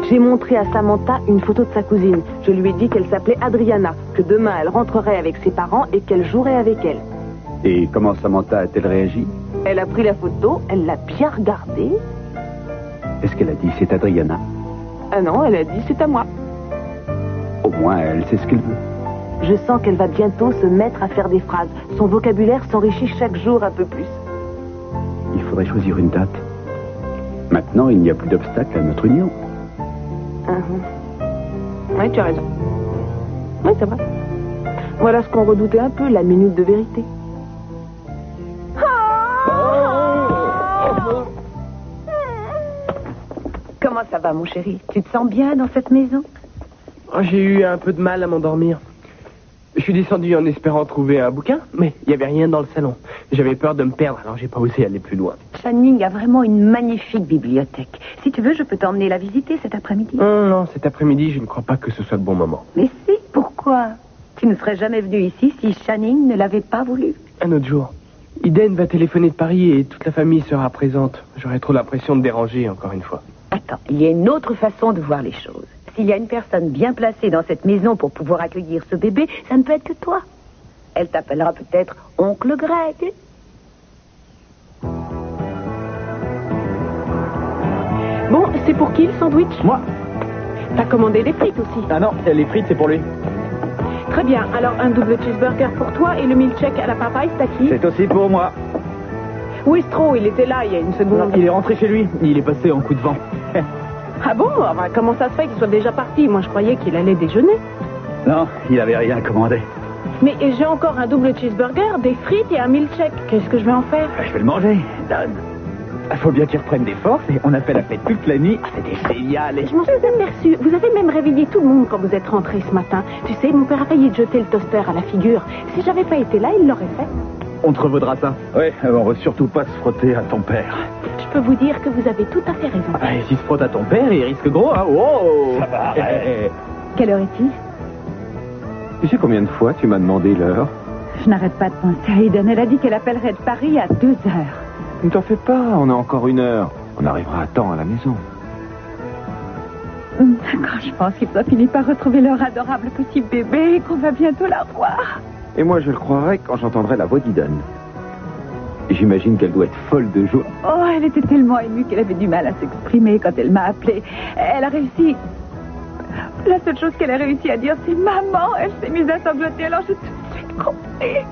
J'ai montré à Samantha une photo de sa cousine. Je lui ai dit qu'elle s'appelait Adriana, que demain elle rentrerait avec ses parents et qu'elle jouerait avec elle. Et comment Samantha a-t-elle réagi? Elle a pris la photo, elle l'a bien regardée. Est-ce qu'elle a dit c'est Adriana? Ah non, elle a dit c'est à moi. Au moins, elle sait ce qu'elle veut. Je sens qu'elle va bientôt se mettre à faire des phrases. Son vocabulaire s'enrichit chaque jour un peu plus. Il faudrait choisir une date. Maintenant, il n'y a plus d'obstacle à notre union. Oui, tu as raison. Oui, c'est vrai. Voilà ce qu'on redoutait un peu, la minute de vérité. Comment ça va, mon chéri? Tu te sens bien dans cette maison? J'ai eu un peu de mal à m'endormir. Je suis descendu en espérant trouver un bouquin, mais il n'y avait rien dans le salon. J'avais peur de me perdre, alors j'ai pas osé aller plus loin. Channing a vraiment une magnifique bibliothèque. Si tu veux, je peux t'emmener la visiter cet après-midi. Non, cet après-midi, je ne crois pas que ce soit le bon moment. Mais si, pourquoi? Tu ne serais jamais venu ici si Channing ne l'avait pas voulu. Un autre jour. Eden va téléphoner de Paris et toute la famille sera présente. J'aurais trop l'impression de déranger, encore une fois. Attends, il y a une autre façon de voir les choses. S'il y a une personne bien placée dans cette maison pour pouvoir accueillir ce bébé, ça ne peut être que toi. Elle t'appellera peut-être Oncle Greg. Bon, c'est pour qui le sandwich? Moi? T'as commandé des frites aussi? Ah non, les frites, c'est pour lui. Très bien, alors un double cheeseburger pour toi et le milkshake à la Popeye, c'est à qui? C'est aussi pour moi. Wistro, il était là il y a une seconde. Il est rentré chez lui. Il est passé en coup de vent. Ah bon? Enfin, comment ça se fait qu'il soit déjà parti? Moi, je croyais qu'il allait déjeuner. Non, il avait rien commandé. Mais j'ai encore un double cheeseburger, des frites et un milkshake. Qu'est-ce que je vais en faire? Je vais le manger, donne. Il faut bien qu'il reprenne des forces et on a fait la fête toute la nuit. C'était génial. Je m'en suis aperçue. Vous avez même réveillé tout le monde quand vous êtes rentrés ce matin. Tu sais, mon père a failli te jeter le toaster à la figure. Si j'avais pas été là, il l'aurait fait. On te revaudra ça. Oui, on veut surtout pas se frotter à ton père. Je peux vous dire que vous avez tout à fait raison. Ah, et s'il se frotte à ton père, il risque gros, hein. Oh, ça va. Quelle heure est-il? Tu sais combien de fois tu m'as demandé l'heure? Je n'arrête pas de penser à Eden. Elle a dit qu'elle appellerait de Paris à 2 heures. Ne t'en fais pas, on a encore 1 heure. On arrivera à temps à la maison. Quand je pense qu'ils doivent finir par retrouver leur adorable petit bébé et qu'on va bientôt la revoir. Et moi, je le croirai quand j'entendrai la voix d'Eden. J'imagine qu'elle doit être folle de joie. Oh, elle était tellement émue qu'elle avait du mal à s'exprimer quand elle m'a appelée. Elle a réussi... La seule chose qu'elle a réussi à dire, c'est « Maman ». Elle s'est mise à sangloter, alors j'ai tout de suite compris.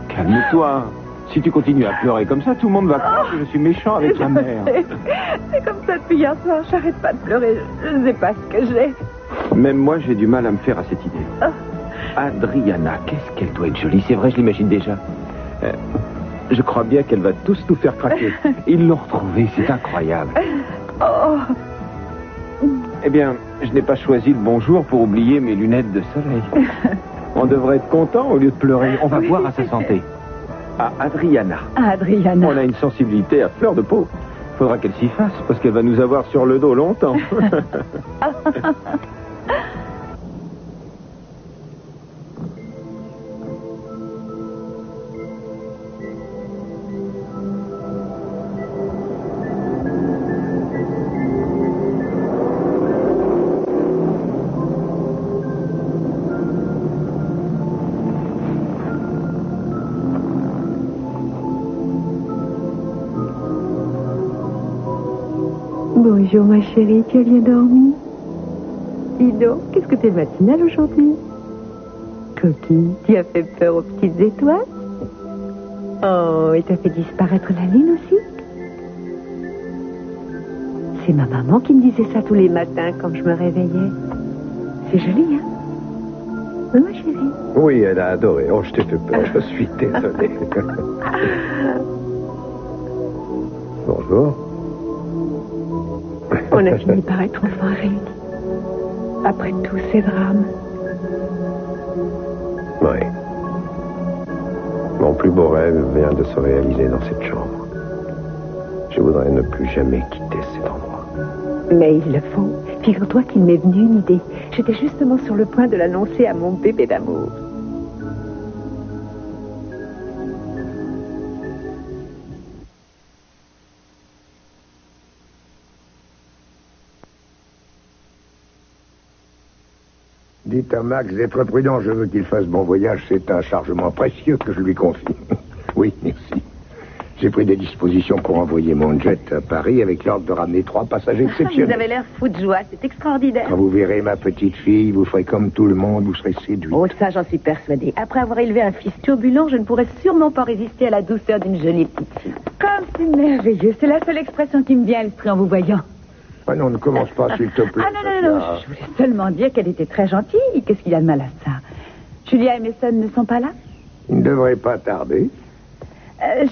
Calme-toi. Si tu continues à pleurer comme ça, tout le monde va croire que je suis méchant avec la mère. C'est comme ça depuis hier soir. J'arrête pas de pleurer. Je ne sais pas ce que j'ai. Même moi, j'ai du mal à me faire à cette idée. Adriana, qu'est-ce qu'elle doit être jolie. C'est vrai, je l'imagine déjà. Je crois bien qu'elle va tous nous faire craquer. Ils l'ont retrouvée, c'est incroyable. Eh bien, je n'ai pas choisi le bon jour pour oublier mes lunettes de soleil. On devrait être content au lieu de pleurer. On va voir à sa santé. À Adriana. Adriana. On a une sensibilité à fleur de peau. Faudra qu'elle s'y fasse, parce qu'elle va nous avoir sur le dos longtemps. Bonjour ma chérie, tu as bien dormi? Dis donc, qu'est-ce que t'es matinale aujourd'hui? Coquille, tu as fait peur aux petites étoiles? Oh, et t'as fait disparaître la lune aussi? C'est ma maman qui me disait ça tous les matins quand je me réveillais. C'est joli, hein? Oui, ma chérie. Oui, elle a adoré. Oh, je t'ai fait peur, je suis désolé. Bonjour. On a fini par être enfin réunis. Après tous ces drames. Oui. Mon plus beau rêve vient de se réaliser dans cette chambre. Je voudrais ne plus jamais quitter cet endroit. Mais il le faut. Figure-toi qu'il m'est venu une idée. J'étais justement sur le point de l'annoncer à mon bébé d'amour. Dites à Max d'être prudent, je veux qu'il fasse bon voyage, c'est un chargement précieux que je lui confie. Oui, merci. J'ai pris des dispositions pour envoyer mon jet à Paris avec l'ordre de ramener 3 passagers exceptionnels. Vous avez l'air fou de joie, c'est extraordinaire. Quand vous verrez ma petite fille, vous ferez comme tout le monde, vous serez séduite. Oh, ça, j'en suis persuadée. Après avoir élevé un fils turbulent, je ne pourrais sûrement pas résister à la douceur d'une jolie petite fille. Comme c'est merveilleux, c'est la seule expression qui me vient à l'esprit en vous voyant. Ah non, ne commence pas, s'il te plaît. Ah non, je voulais seulement dire qu'elle était très gentille. Qu'est-ce qu'il y a de mal à ça? Julia et Mason ne sont pas là? Il ne devrait pas tarder.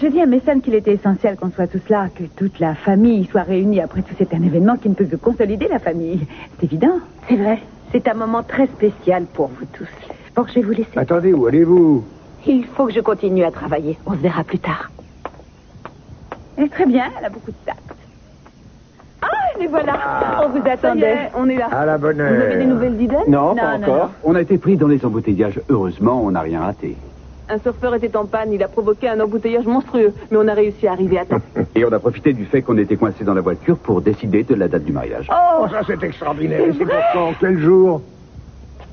Je dis à Mason qu'il était essentiel qu'on soit tous là, que toute la famille soit réunie. Après tout, c'est un événement qui ne peut que consolider la famille. C'est évident. C'est vrai. C'est un moment très spécial pour vous tous. Bon, je vais vous laisser. Attendez, où allez-vous? Il faut que je continue à travailler. On se verra plus tard. Elle est très bien, elle a beaucoup de tact. Ah, les voilà. On vous attendait. On est là. À la bonne heure. Vous avez des nouvelles d'Iden? Non, pas non, encore. non. On a été pris dans les embouteillages. Heureusement, on n'a rien raté. Un surfeur était en panne, il a provoqué un embouteillage monstrueux, mais on a réussi à arriver à temps. Et on a profité du fait qu'on était coincés dans la voiture pour décider de la date du mariage. Oh, ça c'est extraordinaire. Et c'est pour quand? Quel jour?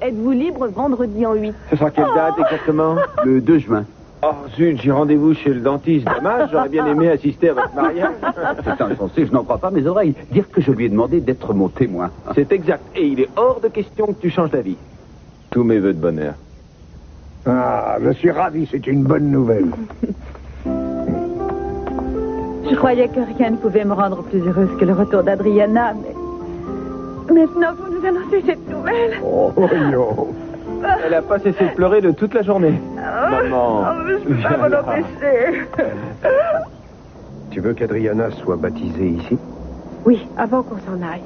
Êtes-vous libre vendredi en 8? Ce sera quelle date exactement? Le 2 juin. Oh zut, j'ai rendez-vous chez le dentiste. Dommage, j'aurais bien aimé assister à votre mariage. C'est insensé, je n'en crois pas mes oreilles. Dire que je lui ai demandé d'être mon témoin. C'est exact, et il est hors de question que tu changes d'avis. Tous mes vœux de bonheur. Ah, je suis ravi, c'est une bonne nouvelle. Je croyais que rien ne pouvait me rendre plus heureuse que le retour d'Adriana, mais maintenant que vous nous annoncez cette nouvelle... Oh, yo. Elle a pas cessé de pleurer de toute la journée. Maman. Je peux pas m'en empêcher. Tu veux qu'Adriana soit baptisée ici? Oui, avant qu'on s'en aille.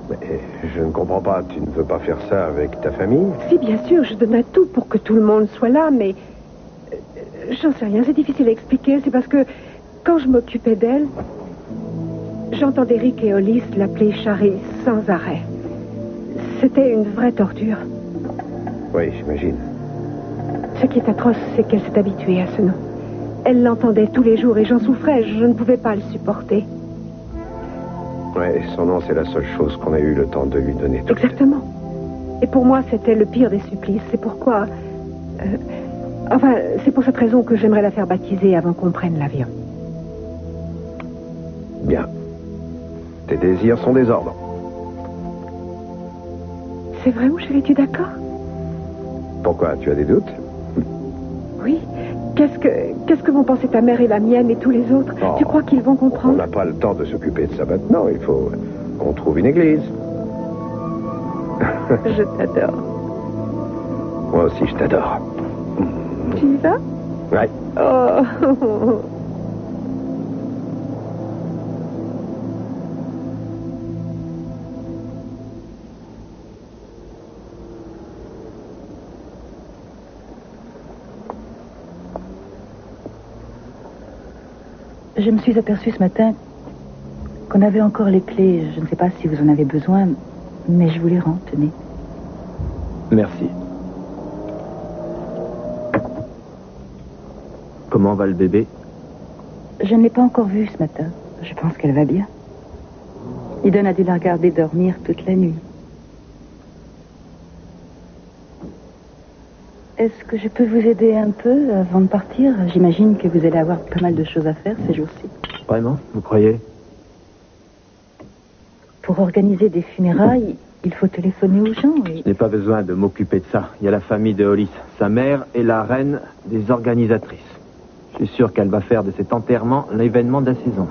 Mais je ne comprends pas, tu ne veux pas faire ça avec ta famille? Si, bien sûr, je donnerais tout pour que tout le monde soit là, mais... j'en sais rien, c'est difficile à expliquer. C'est parce que, quand je m'occupais d'elle, j'entendais Rick et Hollis l'appeler Charisse sans arrêt. C'était une vraie torture. Oui, j'imagine. Ce qui est atroce, c'est qu'elle s'est habituée à ce nom. Elle l'entendait tous les jours et j'en souffrais, je ne pouvais pas le supporter. Ouais, son nom, c'est la seule chose qu'on a eu le temps de lui donner. Exactement. Et pour moi, c'était le pire des supplices. C'est pourquoi... enfin, c'est pour cette raison que j'aimerais la faire baptiser avant qu'on prenne l'avion. Bien. Tes désirs sont des ordres. C'est vrai, mon chéri, es-tu d'accord? Pourquoi? Tu as des doutes? Oui. Qu'est-ce que vont penser ta mère et la mienne et tous les autres? Oh. Tu crois qu'ils vont On comprendre? n'a pas le temps de s'occuper de ça maintenant. Il faut qu'on trouve une église. Je t'adore. Moi aussi, je t'adore. Tu y vas? Ouais. Oh. Je me suis aperçue ce matin qu'on avait encore les clés. Je ne sais pas si vous en avez besoin, mais je vous les rends, tenez. Merci. Comment va le bébé? Je ne l'ai pas encore vue ce matin. Je pense qu'elle va bien. Eden a dû la regarder dormir toute la nuit. Est-ce que je peux vous aider un peu avant de partir? J'imagine que vous allez avoir pas mal de choses à faire ces jours-ci. Vraiment? Vous croyez? Pour organiser des funérailles, il faut téléphoner aux gens et... Je n'ai pas besoin de m'occuper de ça. Il y a la famille de Hollis. Sa mère est la reine des organisatrices. Je suis sûr qu'elle va faire de cet enterrement l'événement de la saison.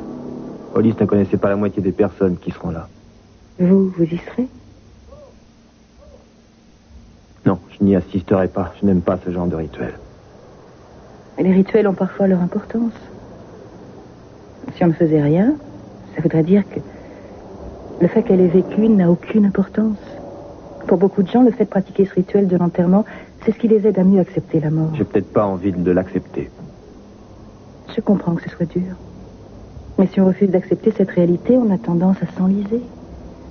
Hollis ne connaissait pas la moitié des personnes qui seront là. Vous y serez? Non, je n'y assisterai pas. Je n'aime pas ce genre de rituel. Les rituels ont parfois leur importance. Si on ne faisait rien, ça voudrait dire que le fait qu'elle ait vécu n'a aucune importance. Pour beaucoup de gens, le fait de pratiquer ce rituel de l'enterrement, c'est ce qui les aide à mieux accepter la mort. J'ai peut-être pas envie de l'accepter. Je comprends que ce soit dur. Mais si on refuse d'accepter cette réalité, on a tendance à s'enliser.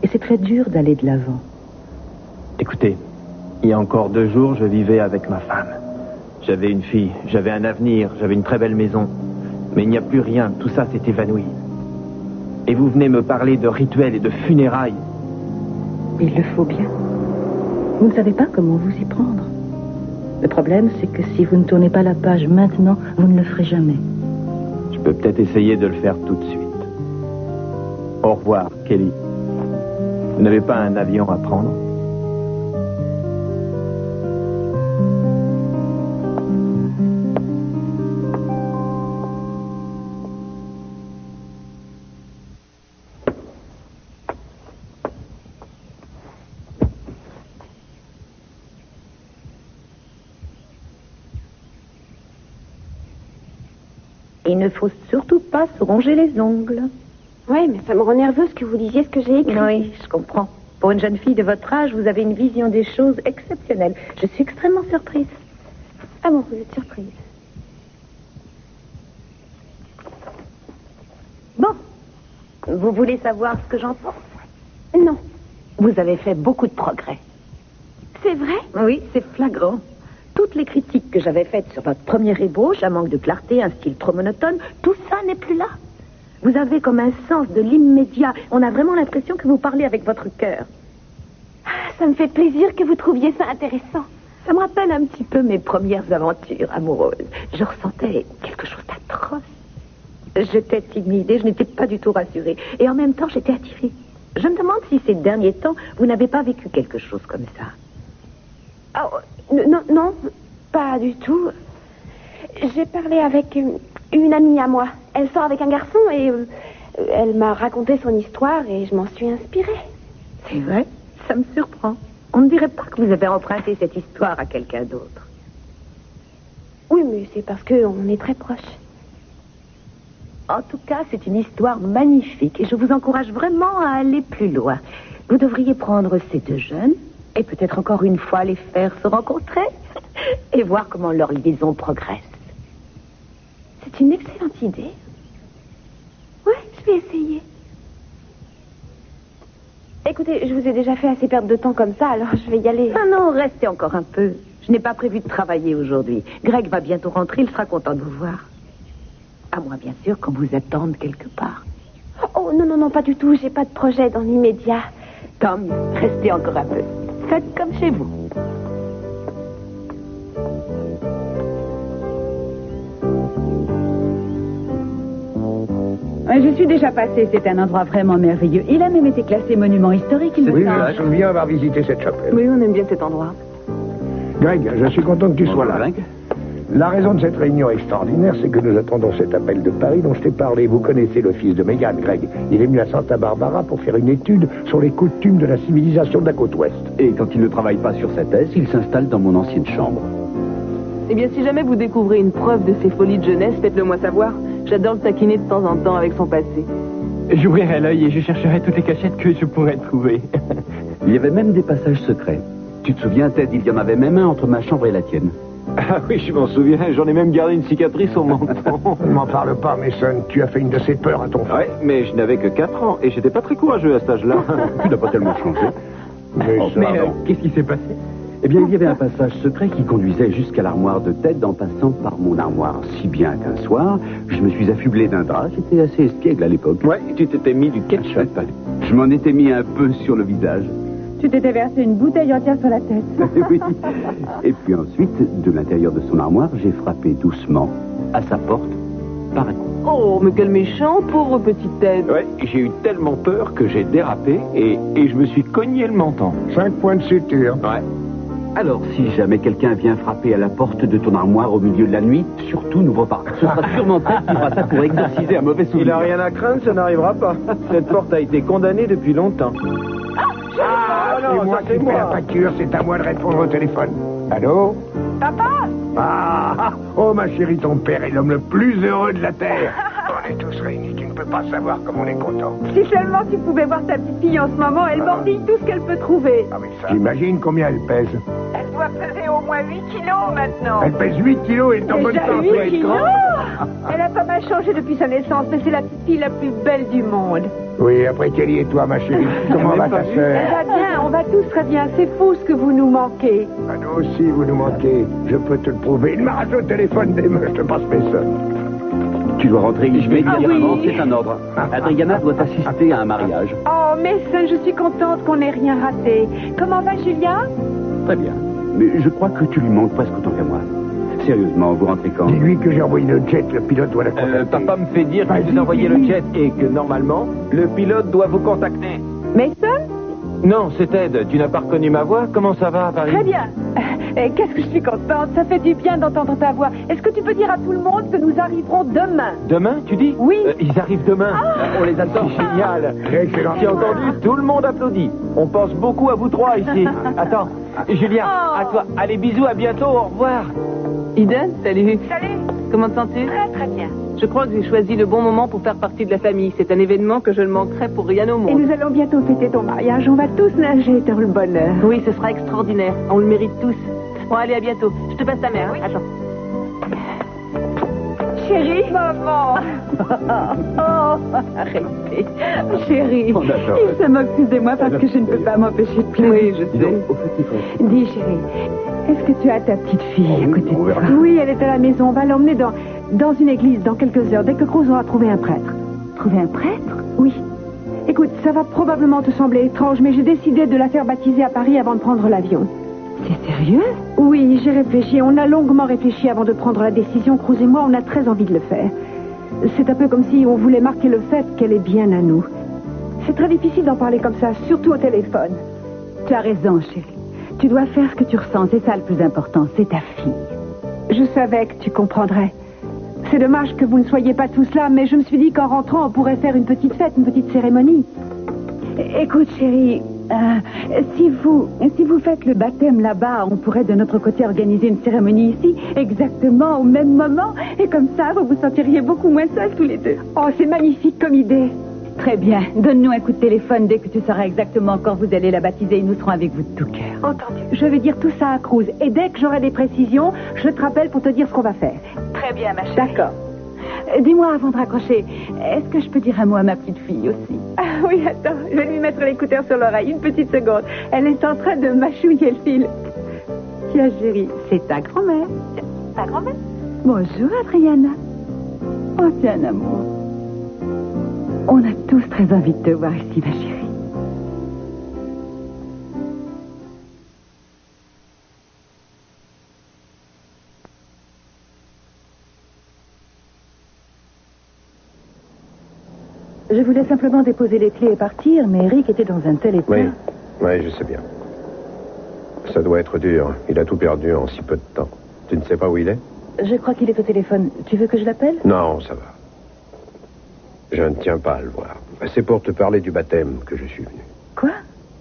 Et c'est très dur d'aller de l'avant. Écoutez, il y a encore 2 jours, je vivais avec ma femme. J'avais une fille, j'avais un avenir, j'avais une très belle maison. Mais il n'y a plus rien, tout ça s'est évanoui. Et vous venez me parler de rituels et de funérailles. Il le faut bien. Vous ne savez pas comment vous y prendre. Le problème, c'est que si vous ne tournez pas la page maintenant, vous ne le ferez jamais. Je peux peut-être essayer de le faire tout de suite. Au revoir, Kelly. Vous n'avez pas un avion à prendre? Il ne faut surtout pas se ronger les ongles. Oui, mais ça me rend nerveuse que vous lisiez ce que j'ai écrit. Oui, je comprends. Pour une jeune fille de votre âge, vous avez une vision des choses exceptionnelle. Je suis extrêmement surprise. Ah bon, vous êtes surprise. Bon, vous voulez savoir ce que j'en pense? Non. Vous avez fait beaucoup de progrès. C'est vrai? Oui, c'est flagrant. Toutes les critiques que j'avais faites sur votre première ébauche, un manque de clarté, un style trop monotone, tout ça n'est plus là. Vous avez comme un sens de l'immédiat. On a vraiment l'impression que vous parlez avec votre cœur. Ah, ça me fait plaisir que vous trouviez ça intéressant. Ça me rappelle un petit peu mes premières aventures amoureuses. Je ressentais quelque chose d'atroce. J'étais timide et je n'étais pas du tout rassurée. Et en même temps, j'étais attirée. Je me demande si ces derniers temps, vous n'avez pas vécu quelque chose comme ça. Oh, non, pas du tout. J'ai parlé avec une amie à moi. Elle sort avec un garçon et elle m'a raconté son histoire et je m'en suis inspirée. C'est vrai, ça me surprend. On ne dirait pas que vous avez emprunté cette histoire à quelqu'un d'autre. Oui, mais c'est parce qu'on est très proches. En tout cas, c'est une histoire magnifique et je vous encourage vraiment à aller plus loin. Vous devriez prendre ces deux jeunes et peut-être encore une fois les faire se rencontrer et voir comment leur liaison progresse. C'est une excellente idée. Oui, je vais essayer. Écoutez, je vous ai déjà fait assez perdre de temps comme ça, alors je vais y aller. Ah non, restez encore un peu. Je n'ai pas prévu de travailler aujourd'hui. Greg va bientôt rentrer, il sera content de vous voir. À moins, bien sûr, qu'on vous attende quelque part. Oh, non, pas du tout. J'ai pas de projet dans l'immédiat. Tant mieux. Restez encore un peu. Faites comme chez vous. Je suis déjà passée, c'est un endroit vraiment merveilleux. Il a même été classé monument historique, il me Oui, semble. je me souviens avoir visité cette chapelle. Oui, on aime bien cet endroit. Greg, je suis content que tu sois là. La raison de cette réunion extraordinaire, c'est que nous attendons cet appel de Paris dont je t'ai parlé. Vous connaissez le fils de Meghan, Greg. Il est venu à Santa Barbara pour faire une étude sur les coutumes de la civilisation de la côte ouest. Et quand il ne travaille pas sur sa thèse, il s'installe dans mon ancienne chambre. Eh bien, si jamais vous découvrez une preuve de ses folies de jeunesse, faites-le moi savoir. J'adore le taquiner de temps en temps avec son passé. J'ouvrirai l'œil et je chercherai toutes les cachettes que je pourrais trouver. Il y avait même des passages secrets. Tu te souviens, Ted, il y en avait même un entre ma chambre et la tienne. Ah oui, je m'en souviens, j'en ai même gardé une cicatrice au menton. Ne m'en parle pas, Mason. Tu as fait une de ces peurs à ton frère. Ouais, mais je n'avais que 4 ans et j'étais pas très courageux à cet âge-là. Tu n'as pas tellement changé. Mais Qu'est-ce qui s'est passé? Eh bien, il y avait un passage secret qui conduisait jusqu'à l'armoire de Ted en passant par mon armoire. Si bien qu'un soir, je me suis affublé d'un drap. J'étais assez espiègle à l'époque. Ouais, tu t'étais mis du ketchup. Je m'en étais mis un peu sur le visage. Tu t'étais versé une bouteille entière sur la tête. Oui. Et puis ensuite, de l'intérieur de son armoire, j'ai frappé doucement à sa porte par un coup. Oh, mais quel méchant, pauvre petite tête. Ouais, j'ai eu tellement peur que j'ai dérapé et je me suis cogné le menton. 5 points de suture. Ouais. Alors, si jamais quelqu'un vient frapper à la porte de ton armoire au milieu de la nuit, surtout n'ouvre pas. Ce sera sûrement Ted qui fera ça pour exorciser un mauvais souvenir. Il n'a rien à craindre, ça n'arrivera pas. Cette porte a été condamnée depuis longtemps. C'est moi qui paie la facture, c'est à moi de répondre au téléphone. Allô? Papa? Oh ma chérie, ton père est l'homme le plus heureux de la Terre. On est tous réunis, tu ne peux pas savoir comme on est content. Si seulement tu pouvais voir ta petite fille en ce moment, elle mordille tout ce qu'elle peut trouver. Ah mais ça... J'imagine combien elle pèse. Elle doit peser au moins 8 kilos maintenant. Elle pèse 8 kilos et est en bonne Déjà santé. 8 kilos? Elle a pas mal changé depuis sa naissance, mais c'est la petite fille la plus belle du monde. Oui, après Kelly et toi, ma chérie. Comment va ta Elle sœur? va bien, on va tous très bien. C'est fou ce que vous nous manquez. Ah, nous aussi, vous nous manquez. Je peux te le prouver. Il m'a rajouté au téléphone des meufs, je te passe mes sœurs. Tu dois rentrer immédiatement, oui. c'est un ordre. Adriana doit assister à un mariage. Oh, Mason, je suis contente qu'on n'ait rien raté. Comment va Julia? Très bien. Mais je crois que tu lui manques presque autant qu'à moi. Sérieusement, vous rentrez quand? Dis-lui que j'ai envoyé le jet, le pilote doit la contacter. Papa me fait dire que vous envoyez le jet et que normalement, le pilote doit vous contacter. Mason? Non, c'est Ted. Tu n'as pas reconnu ma voix? Comment ça va à Paris? Très bien. Qu'est-ce que je suis contente. Ça fait du bien d'entendre ta voix. Est-ce que tu peux dire à tout le monde que nous arriverons demain? Demain, tu dis? Oui. Ils arrivent demain. On les attend. C'est génial. Excellent. Tu as entendu? Tout le monde applaudit. On pense beaucoup à vous trois ici. Attends, Julien, à toi. Allez, bisous, à bientôt, au revoir. Eden, salut. Salut. Comment te sens-tu? Très bien. Je crois que j'ai choisi le bon moment pour faire partie de la famille. C'est un événement que je ne manquerai pour rien au Et monde. nous allons bientôt fêter ton mariage. On va tous nager dans le bonheur. Oui, ce sera extraordinaire. On le mérite tous. Bon, allez, à bientôt. Je te passe ta mère. Oui. Attends. Chérie. Maman. Oh, arrêtez. Chérie, On adore. il se moque plus de moi parce que je ne peux pas m'empêcher de pleurer, je Dis donc, sais. au petit frère. Dis, chérie, est-ce que tu as ta petite fille à côté de on verra. toi? Oui, elle est à la maison. On va l'emmener dans une église dans quelques heures, dès que Cruz aura trouvé un prêtre. Trouver un prêtre? Oui. Écoute, ça va probablement te sembler étrange, mais j'ai décidé de la faire baptiser à Paris avant de prendre l'avion. C'est sérieux? Oui, j'ai réfléchi. On a longuement réfléchi avant de prendre la décision. Cruz et moi, on a très envie de le faire. C'est un peu comme si on voulait marquer le fait qu'elle est bien à nous. C'est très difficile d'en parler comme ça, surtout au téléphone. Tu as raison, chérie. Tu dois faire ce que tu ressens, c'est ça le plus important, c'est ta fille. Je savais que tu comprendrais. C'est dommage que vous ne soyez pas tous là, mais je me suis dit qu'en rentrant, on pourrait faire une petite fête, une petite cérémonie. Écoute, chérie, si vous faites le baptême là-bas, on pourrait de notre côté organiser une cérémonie ici, exactement au même moment, et comme ça, vous vous sentiriez beaucoup moins seuls tous les deux. Oh, c'est magnifique comme idée. Très bien. Donne-nous un coup de téléphone dès que tu sauras exactement quand vous allez la baptiser et nous serons avec vous de tout cœur. Entendu. Je vais dire tout ça à Cruz, et dès que j'aurai des précisions, je te rappelle pour te dire ce qu'on va faire. Très bien, ma chérie. D'accord. Dis-moi avant de raccrocher, est-ce que je peux dire un mot à ma petite fille aussi? Ah oui, attends, je vais lui mettre l'écouteur sur l'oreille. Une petite seconde. Elle est en train de mâchouiller le fil. Tiens, chérie, c'est ta grand-mère. Ta grand-mère? Bonjour, Adriana. Oh, tiens, un amour. On a tous très envie de te voir ici, ma chérie. Je voulais simplement déposer les clés et partir, mais Eric était dans un tel état. Oui, je sais bien. Ça doit être dur. Il a tout perdu en si peu de temps. Tu ne sais pas où il est? Je crois qu'il est au téléphone. Tu veux que je l'appelle? Non, ça va. Je ne tiens pas à le voir. C'est pour te parler du baptême que je suis venu. Quoi?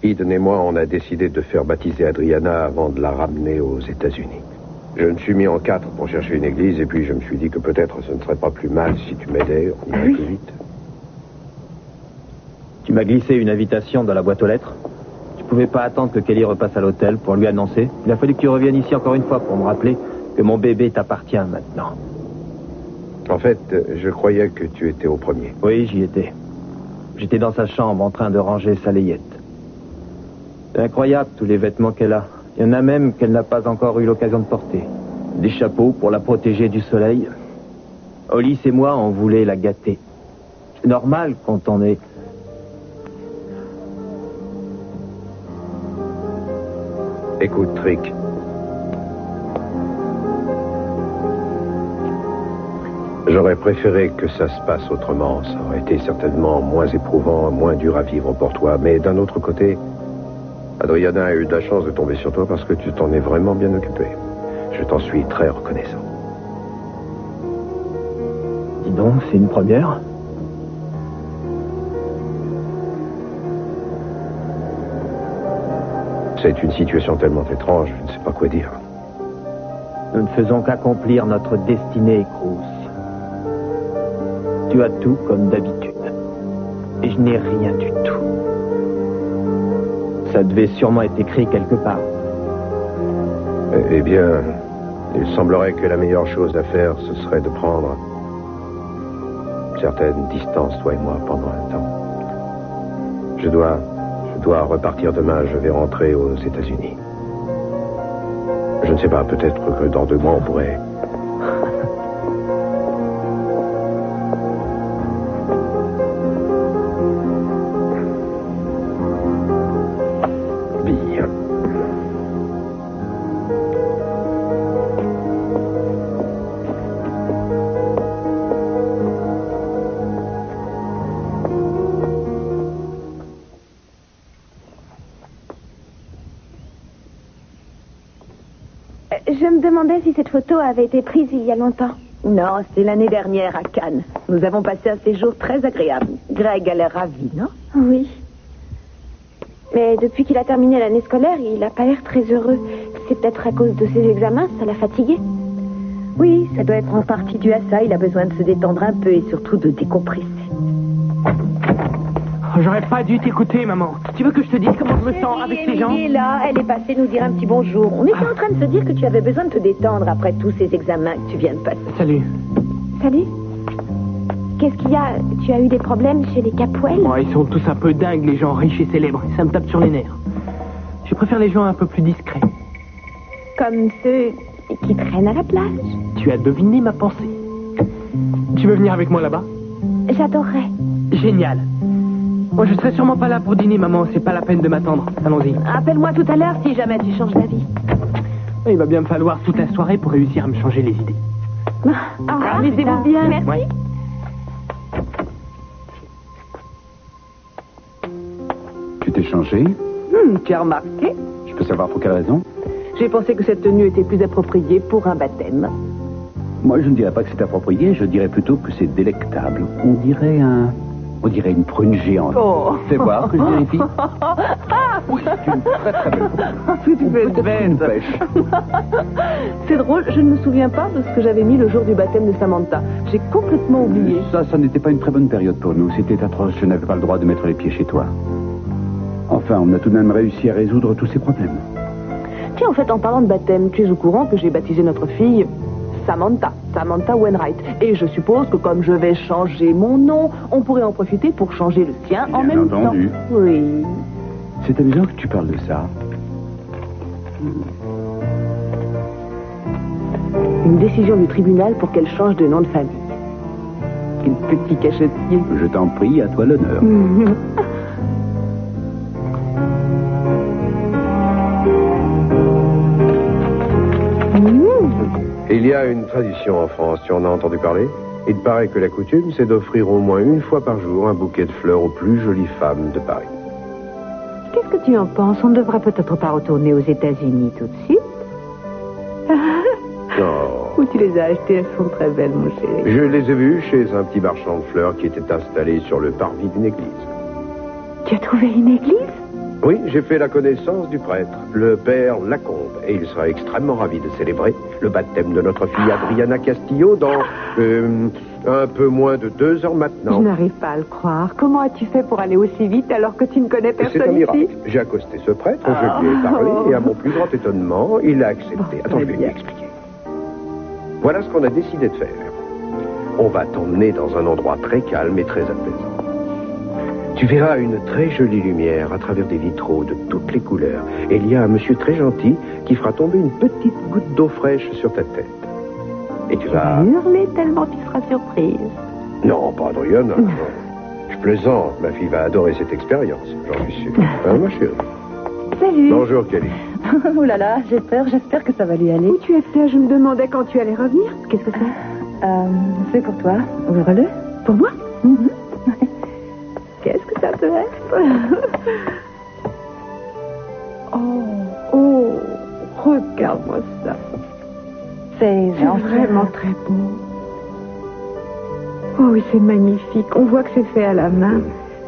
Eden et moi, on a décidé de faire baptiser Adriana avant de la ramener aux États-Unis. Je me suis mis en 4 pour chercher une église et puis je me suis dit que peut-être ce ne serait pas plus mal si tu m'aidais. On irait plus vite. Tu m'as glissé une invitation dans la boîte aux lettres. Tu pouvais pas attendre que Kelly repasse à l'hôtel pour lui annoncer. Il a fallu que tu reviennes ici encore une fois pour me rappeler que mon bébé t'appartient maintenant. En fait, je croyais que tu étais au premier. Oui, j'y étais. J'étais dans sa chambre en train de ranger sa layette. C'est incroyable tous les vêtements qu'elle a. Il y en a même qu'elle n'a pas encore eu l'occasion de porter. Des chapeaux pour la protéger du soleil. Hollis et moi, on voulait la gâter. C'est normal quand on est... Écoute, Rick. J'aurais préféré que ça se passe autrement. Ça aurait été certainement moins éprouvant, moins dur à vivre pour toi. Mais d'un autre côté, Adriana a eu de la chance de tomber sur toi parce que tu t'en es vraiment bien occupé. Je t'en suis très reconnaissant. Dis donc, c'est une première. C'est une situation tellement étrange, je ne sais pas quoi dire. Nous ne faisons qu'accomplir notre destinée, Cruz. Tu as tout comme d'habitude. Et je n'ai rien du tout. Ça devait sûrement être écrit quelque part. Eh bien, il semblerait que la meilleure chose à faire, ce serait de prendre une certaine distance, toi et moi, pendant un temps. Je dois repartir demain, je vais rentrer aux États-Unis. Je ne sais pas, peut-être que dans 2 mois, on pourrait... Bien. Je me demandais si cette photo avait été prise il y a longtemps. Non, c'est l'année dernière à Cannes. Nous avons passé un séjour très agréable. Greg a l'air ravi, non? Oui. Mais depuis qu'il a terminé l'année scolaire, il n'a pas l'air très heureux. C'est peut-être à cause de ses examens, ça l'a fatigué. Oui, ça doit être en partie dû à ça. Il a besoin de se détendre un peu et surtout de décompresser. Oh, j'aurais pas dû t'écouter, maman. Tu veux que je te dise comment je me sens avec ces gens? Elle est là, elle est passée nous dire un petit bonjour. On était en train de se dire que tu avais besoin de te détendre après tous ces examens que tu viens de passer. Salut. Salut. Qu'est-ce qu'il y a? Tu as eu des problèmes chez les Capwell? Oh, ils sont tous un peu dingues, les gens riches et célèbres. Ça me tape sur les nerfs. Je préfère les gens un peu plus discrets. Comme ceux qui traînent à la plage. Tu as deviné ma pensée. Tu veux venir avec moi là-bas? J'adorerais. Génial. Moi, je serai sûrement pas là pour dîner, maman. C'est pas la peine de m'attendre. Allons-y. Appelle-moi tout à l'heure si jamais tu changes d'avis. Il va bien me falloir toute la soirée pour réussir à me changer les idées. Amusez-vous bien. Merci. Ouais. Tu t'es changé? Tu as remarqué? Je peux savoir pour quelle raison? J'ai pensé que cette tenue était plus appropriée pour un baptême. Moi, je ne dirais pas que c'est approprié, je dirais plutôt que c'est délectable. On dirait une prune géante. Oh. Fais voir que je vérifie. Oui, c'est une très très belle prune. Tu fais Peut-être une pêche. C'est drôle, je ne me souviens pas de ce que j'avais mis le jour du baptême de Samantha. J'ai complètement oublié. Ça n'était pas une très bonne période pour nous. C'était atroce, je n'avais pas le droit de mettre les pieds chez toi. Enfin, on a tout de même réussi à résoudre tous ces problèmes. Tiens, en fait, en parlant de baptême, tu es au courant que j'ai baptisé notre fille Samantha Wainwright. Et je suppose que comme je vais changer mon nom, on pourrait en profiter pour changer le sien en Bien même temps. entendu. Oui. C'est amusant que tu parles de ça. Une décision du tribunal pour qu'elle change de nom de famille. Quel petit cachetier. Je t'en prie, à toi l'honneur. Il y a une tradition en France, tu en as entendu parler? Il paraît que la coutume, c'est d'offrir au moins une fois par jour un bouquet de fleurs aux plus jolies femmes de Paris. Qu'est-ce que tu en penses? On ne devrait peut-être pas retourner aux États-Unis tout de suite. Oh. Où tu les as achetées? Elles sont très belles, mon chéri. Je les ai vues chez un petit marchand de fleurs qui était installé sur le parvis d'une église. Tu as trouvé une église? Oui, j'ai fait la connaissance du prêtre, le père Lacombe, et il sera extrêmement ravi de célébrer le baptême de notre fille Adriana Castillo dans un peu moins de 2 heures maintenant. Je n'arrive pas à le croire. Comment as-tu fait pour aller aussi vite alors que tu ne connais C'est un personne miracle. ici? J'ai accosté ce prêtre, je lui ai parlé, et à mon plus grand étonnement, il a accepté. Attends, je vais lui expliquer. Voilà ce qu'on a décidé de faire. On va t'emmener dans un endroit très calme et très apaisant. Tu verras une très jolie lumière à travers des vitraux de toutes les couleurs. Et il y a un monsieur très gentil qui fera tomber une petite goutte d'eau fraîche sur ta tête. Et tu vas... Hurler tellement tu seras surprise. Non, pas Adriana. Non. Je plaisante, ma fille va adorer cette expérience, j'en suis sûr. Hein, ma chérie? Salut. Bonjour, Kelly. Oh là là, j'ai peur, j'espère que ça va lui aller. Où tu étais? Je me demandais quand tu allais revenir. Qu'est-ce que c'est? C'est pour toi. Ouvre-le. Pour moi? Qu'est-ce que ça peut être? Oh, regarde-moi ça. C'est C'est vraiment très beau. Oh oui, c'est magnifique. On voit que c'est fait à la main.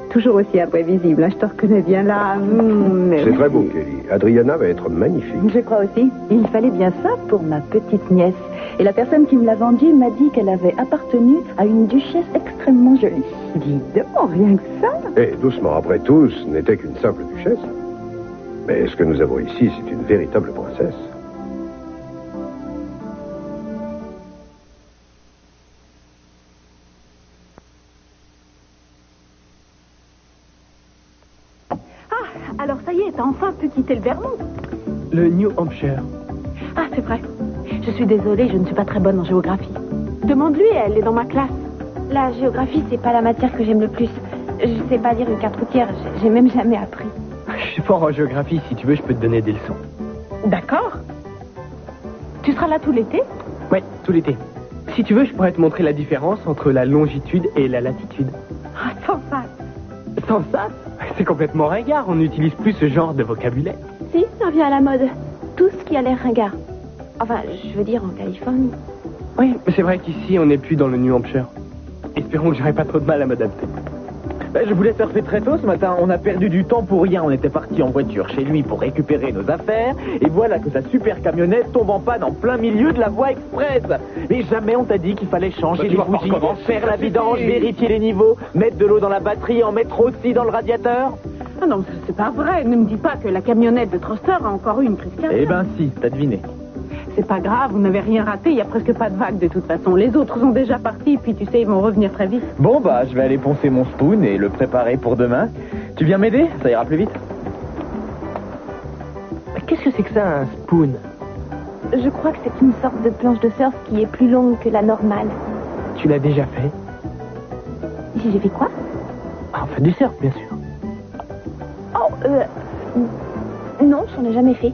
Toujours aussi imprévisible, hein. Je te reconnais bien là. C'est très beau, Kelly. Adriana va être magnifique. Je crois aussi. Il fallait bien ça pour ma petite nièce. Et la personne qui me l'a vendue m'a dit qu'elle avait appartenu à une duchesse extrêmement jolie. Dis donc, rien que ça. Et doucement, après tout, ce n'était qu'une simple duchesse. Mais ce que nous avons ici, c'est une véritable princesse. Alors ça y est, t'as enfin pu quitter le Vermont. Le New Hampshire. Ah, c'est vrai. Je suis désolée, je ne suis pas très bonne en géographie. Demande-lui, elle est dans ma classe. La géographie, c'est pas la matière que j'aime le plus. Je sais pas lire une carte routière. J'ai même jamais appris. Je suis fort en géographie. Si tu veux, je peux te donner des leçons. D'accord. Tu seras là tout l'été? Ouais, tout l'été. Si tu veux, je pourrais te montrer la différence entre la longitude et la latitude. Ah, sans ça. Sans ça, c'est complètement ringard. On n'utilise plus ce genre de vocabulaire. Si, ça revient à la mode. Tout ce qui a l'air ringard. Enfin, je veux dire en Californie. Oui, mais c'est vrai qu'ici, on n'est plus dans le New Hampshire. Espérons que j'aurai pas trop de mal à m'adapter. Je voulais surfer très tôt ce matin. On a perdu du temps pour rien. On était parti en voiture chez lui pour récupérer nos affaires. Et voilà que sa super camionnette tombe en panne en plein milieu de la voie express. Mais jamais on t'a dit qu'il fallait changer les bougies, faire la vidange, vérifier les niveaux, mettre de l'eau dans la batterie, en mettre aussi dans le radiateur. Ah non, c'est pas vrai. Ne me dis pas que la camionnette de Troster a encore eu une crise cardiaque. Eh ben si, t'as deviné. C'est pas grave, vous n'avez rien raté, il n'y a presque pas de vague de toute façon. Les autres sont déjà partis, puis tu sais, ils vont revenir très vite. Bon, je vais aller poncer mon spoon et le préparer pour demain. Tu viens m'aider? Ça ira plus vite. Qu'est-ce que c'est que ça, un spoon? Je crois que c'est une sorte de planche de surf qui est plus longue que la normale. Tu l'as déjà fait? Si j'ai fait quoi? Enfin, du surf, bien sûr. Non, j'en ai jamais fait.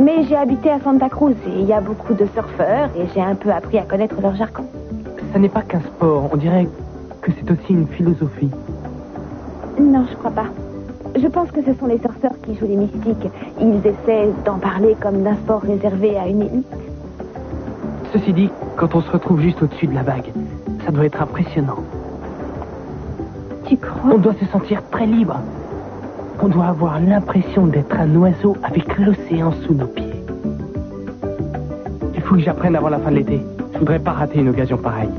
Mais j'ai habité à Santa Cruz et il y a beaucoup de surfeurs et j'ai un peu appris à connaître leur jargon. Ça n'est pas qu'un sport, on dirait que c'est aussi une philosophie. Non, je crois pas. Je pense que ce sont les surfeurs qui jouent les mystiques. Ils essaient d'en parler comme d'un sport réservé à une élite. Ceci dit, quand on se retrouve juste au-dessus de la vague, ça doit être impressionnant. Tu crois? On doit se sentir très libre. On doit avoir l'impression d'être un oiseau avec l'océan sous nos pieds. Il faut que j'apprenne avant la fin de l'été. Je voudrais pas rater une occasion pareille.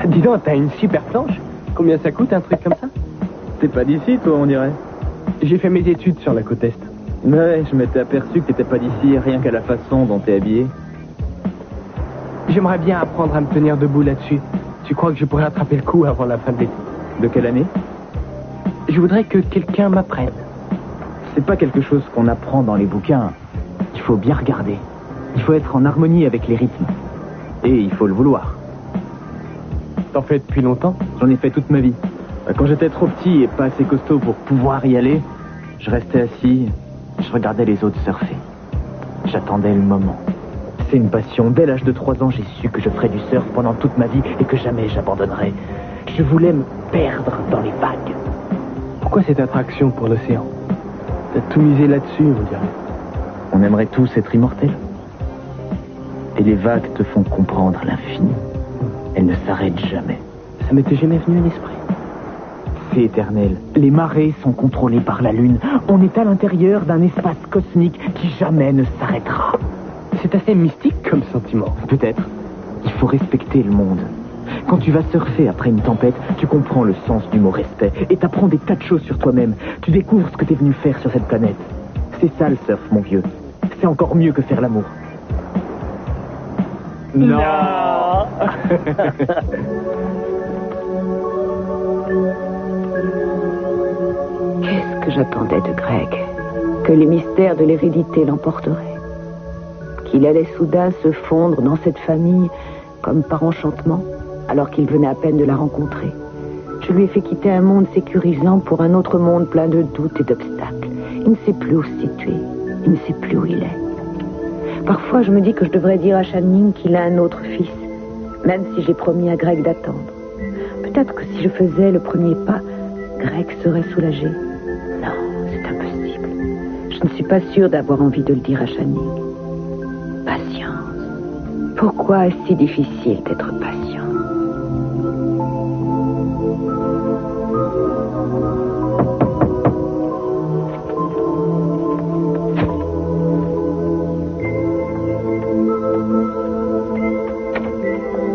Dis donc, t'as une super planche. Combien ça coûte un truc comme ça? T'es pas d'ici, toi, on dirait. J'ai fait mes études sur la côte Est. Ouais, je m'étais aperçu que t'étais pas d'ici, rien qu'à la façon dont t'es habillé. J'aimerais bien apprendre à me tenir debout là-dessus. Tu crois que je pourrais attraper le coup avant la fin de l'été? De quelle année? Je voudrais que quelqu'un m'apprenne. C'est pas quelque chose qu'on apprend dans les bouquins. Il faut bien regarder. Il faut être en harmonie avec les rythmes. Et il faut le vouloir. T'en fais depuis longtemps? J'en ai fait toute ma vie. Quand j'étais trop petit et pas assez costaud pour pouvoir y aller, je restais assis, je regardais les autres surfer. J'attendais le moment. C'est une passion. Dès l'âge de 3 ans, j'ai su que je ferais du surf pendant toute ma vie et que jamais j'abandonnerais. Je voulais me perdre dans les vagues. Pourquoi cette attraction pour l'océan? T'as tout misé là-dessus, on dirait. On aimerait tous être immortels. Et les vagues te font comprendre l'infini. Elles ne s'arrêtent jamais. Ça m'était jamais venu à l'esprit. C'est éternel. Les marées sont contrôlées par la Lune. On est à l'intérieur d'un espace cosmique qui jamais ne s'arrêtera. C'est assez mystique comme sentiment. Peut-être. Il faut respecter le monde. Quand tu vas surfer après une tempête, tu comprends le sens du mot respect et t'apprends des tas de choses sur toi-même. Tu découvres ce que t'es venu faire sur cette planète. C'est ça le surf, mon vieux. C'est encore mieux que faire l'amour. Non. Qu'est-ce que j'attendais de Greg? Que les mystères de l'hérédité l'emporteraient. Qu'il allait soudain se fondre dans cette famille comme par enchantement, alors qu'il venait à peine de la rencontrer. Je lui ai fait quitter un monde sécurisant pour un autre monde plein de doutes et d'obstacles. Il ne sait plus où se situer. Il ne sait plus où il est. Parfois, je me dis que je devrais dire à Channing qu'il a un autre fils, même si j'ai promis à Greg d'attendre. Peut-être que si je faisais le premier pas, Greg serait soulagé. Non, c'est impossible. Je ne suis pas sûre d'avoir envie de le dire à Channing. Patience. Pourquoi est-ce si difficile d'être patient?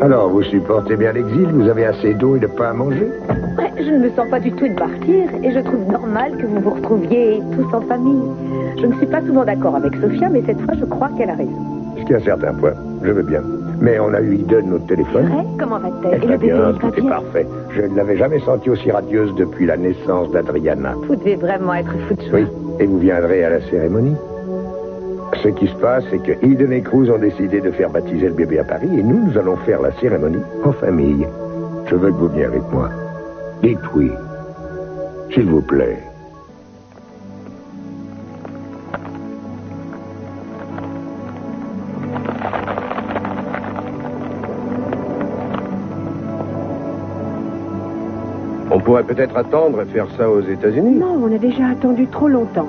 Alors, vous supportez bien l'exil? Vous avez assez d'eau et de pain à manger? Ouais, je ne me sens pas du tout de partir et je trouve normal que vous vous retrouviez tous en famille. Je ne suis pas souvent d'accord avec Sophia, mais cette fois, je crois qu'elle a raison. Jusqu'à un certain point, je veux bien. Mais on a eu Eden au téléphone. C'est vrai? Comment va-t-elle? Très bien, tout est parfait. Je ne l'avais jamais sentie aussi radieuse depuis la naissance d'Adriana. Vous devez vraiment être fou de joie. Oui, et vous viendrez à la cérémonie. Ce qui se passe, c'est que Eden et Cruz ont décidé de faire baptiser le bébé à Paris et nous allons faire la cérémonie en famille. Je veux que vous veniez avec moi. Dites oui. S'il vous plaît. On pourrait peut-être attendre et faire ça aux États-Unis. Non, on a déjà attendu trop longtemps.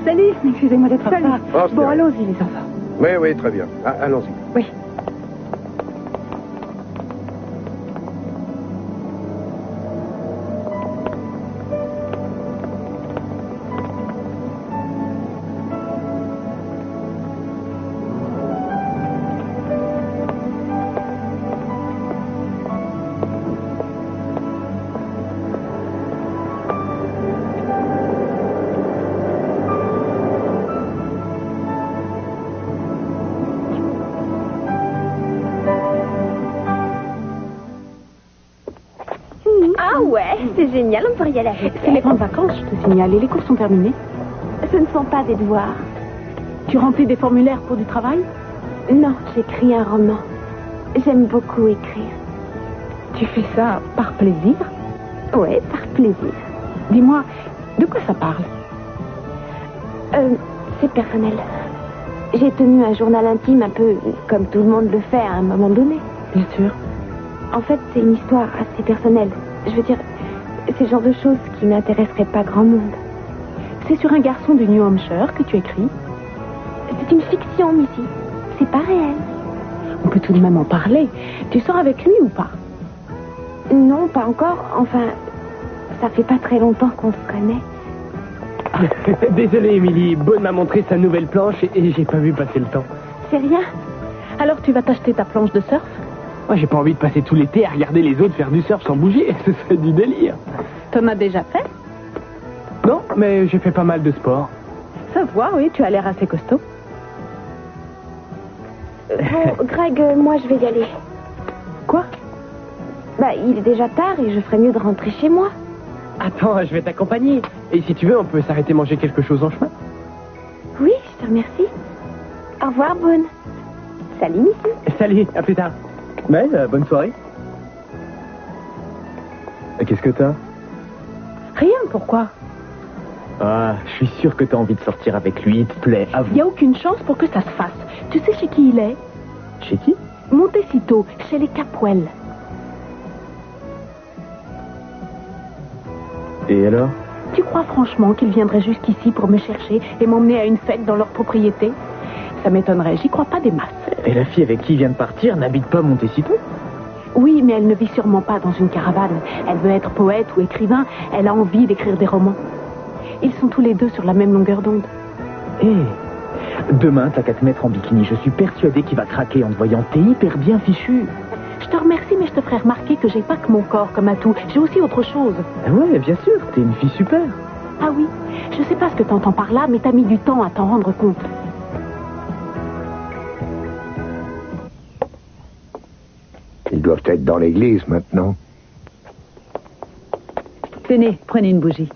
Salut, excusez-moi d'être en retard. Oh, Bon, allons-y, les enfants. Oui, oui, très bien. Ah, allons-y. Oui. Ah ouais, c'est génial, on pourrait y aller avec C'est les grandes vacances, je te signale, et les cours sont terminés. Ce ne sont pas des devoirs. Tu remplis des formulaires pour du travail? Non, j'écris un roman. J'aime beaucoup écrire. Tu fais ça par plaisir? Ouais, par plaisir. Dis-moi, de quoi ça parle? C'est personnel. J'ai tenu un journal intime un peu comme tout le monde le fait à un moment donné. Bien sûr. En fait, c'est une histoire assez personnelle. Je veux dire, c'est le genre de choses qui n'intéresserait pas grand monde. C'est sur un garçon du New Hampshire que tu écris? C'est une fiction, Missy. C'est pas réel. On peut tout de même en parler. Tu sors avec lui ou pas? Non, pas encore. Enfin, ça fait pas très longtemps qu'on se connaît. Désolé, Émilie. Bonne m'a montré sa nouvelle planche et j'ai pas vu passer le temps. C'est rien. Alors tu vas t'acheter ta planche de surf? Moi, j'ai pas envie de passer tout l'été à regarder les autres faire du surf sans bouger. Ce serait du délire. T'en as déjà fait? Non, mais j'ai fait pas mal de sport. Ça se voit, oui, tu as l'air assez costaud. Bon, Greg, moi je vais y aller. Quoi? Bah, il est déjà tard et je ferais mieux de rentrer chez moi. Attends, je vais t'accompagner. Et si tu veux, on peut s'arrêter manger quelque chose en chemin. Oui, je te remercie. Au revoir, Boone. Salut, Missy. Salut, à plus tard. Ouais, bonne soirée. Qu'est-ce que t'as? Rien, pourquoi? Ah, je suis sûr que t'as envie de sortir avec lui, il te plaît, Il avoue. n'y a aucune chance pour que ça se fasse. Tu sais chez qui il est? Chez qui? Montecito, chez les Capwell. Et alors? Tu crois franchement qu'il viendrait jusqu'ici pour me chercher et m'emmener à une fête dans leur propriété? Ça m'étonnerait, j'y crois pas des masses. Et la fille avec qui il vient de partir n'habite pas Montecito? Oui, mais elle ne vit sûrement pas dans une caravane. Elle veut être poète ou écrivain, elle a envie d'écrire des romans. Ils sont tous les deux sur la même longueur d'onde. Demain, t'as qu'à te mettre en bikini. Je suis persuadé qu'il va craquer en te voyant. T'es hyper bien fichu. Je te remercie, mais je te ferai remarquer que j'ai pas que mon corps comme atout. J'ai aussi autre chose. Ouais, bien sûr, t'es une fille super. Ah oui, je sais pas ce que t'entends par là, mais t'as mis du temps à t'en rendre compte. Ils doivent être dans l'église maintenant. Tenez, prenez une bougie.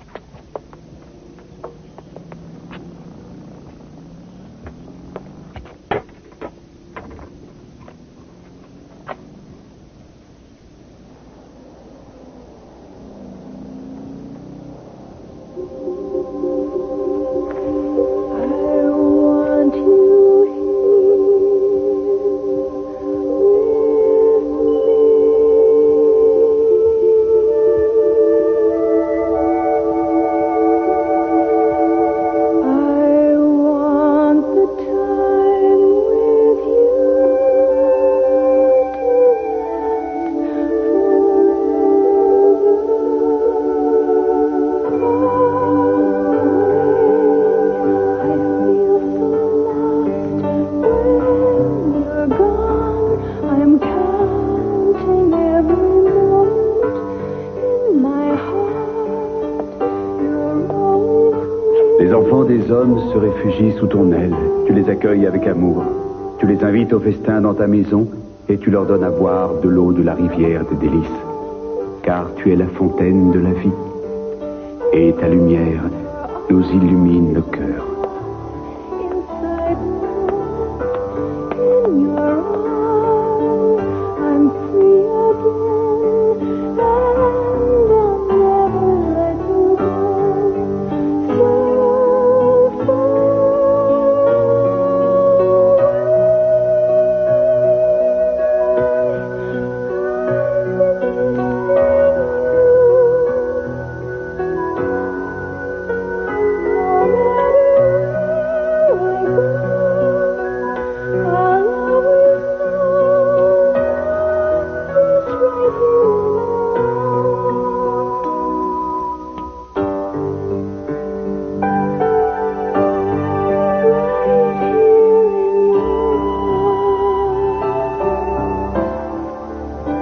Les enfants des hommes se réfugient sous ton aile. Tu les accueilles avec amour. Tu les invites au festin dans ta maison et tu leur donnes à boire de l'eau de la rivière des délices. Car tu es la fontaine de la vie. Et ta lumière nous illumine le cœur.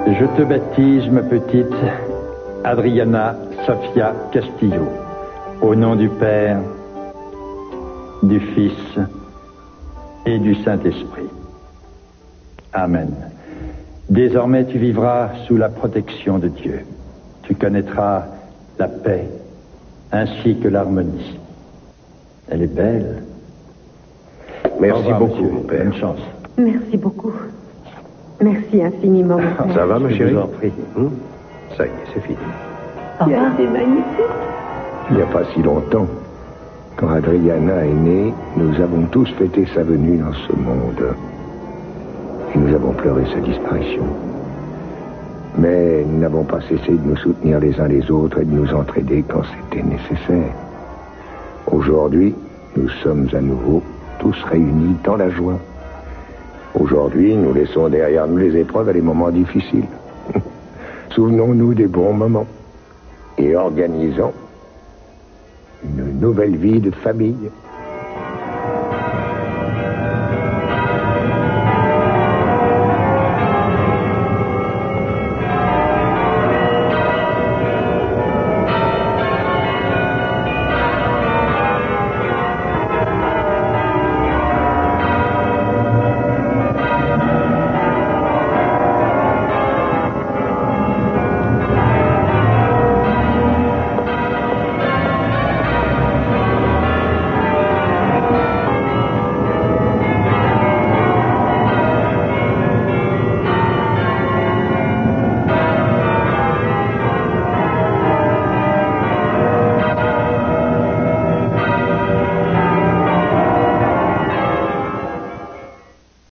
Je te baptise, ma petite Adriana Sofia Castillo, au nom du Père, du Fils et du Saint-Esprit. Amen. Désormais, tu vivras sous la protection de Dieu. Tu connaîtras la paix ainsi que l'harmonie. Elle est belle. Merci beaucoup, monsieur. mon père. Bonne chance. Merci beaucoup. Merci infiniment, mon père. Ça va, ma Je chérie? vous en prie. Ça y est, c'est fini. C'est magnifique. Il n'y a pas si longtemps, quand Adriana est née, nous avons tous fêté sa venue dans ce monde. Et nous avons pleuré sa disparition. Mais nous n'avons pas cessé de nous soutenir les uns les autres et de nous entraider quand c'était nécessaire. Aujourd'hui, nous sommes à nouveau tous réunis dans la joie. Aujourd'hui, nous laissons derrière nous les épreuves et les moments difficiles. Souvenons-nous des bons moments et organisons une nouvelle vie de famille.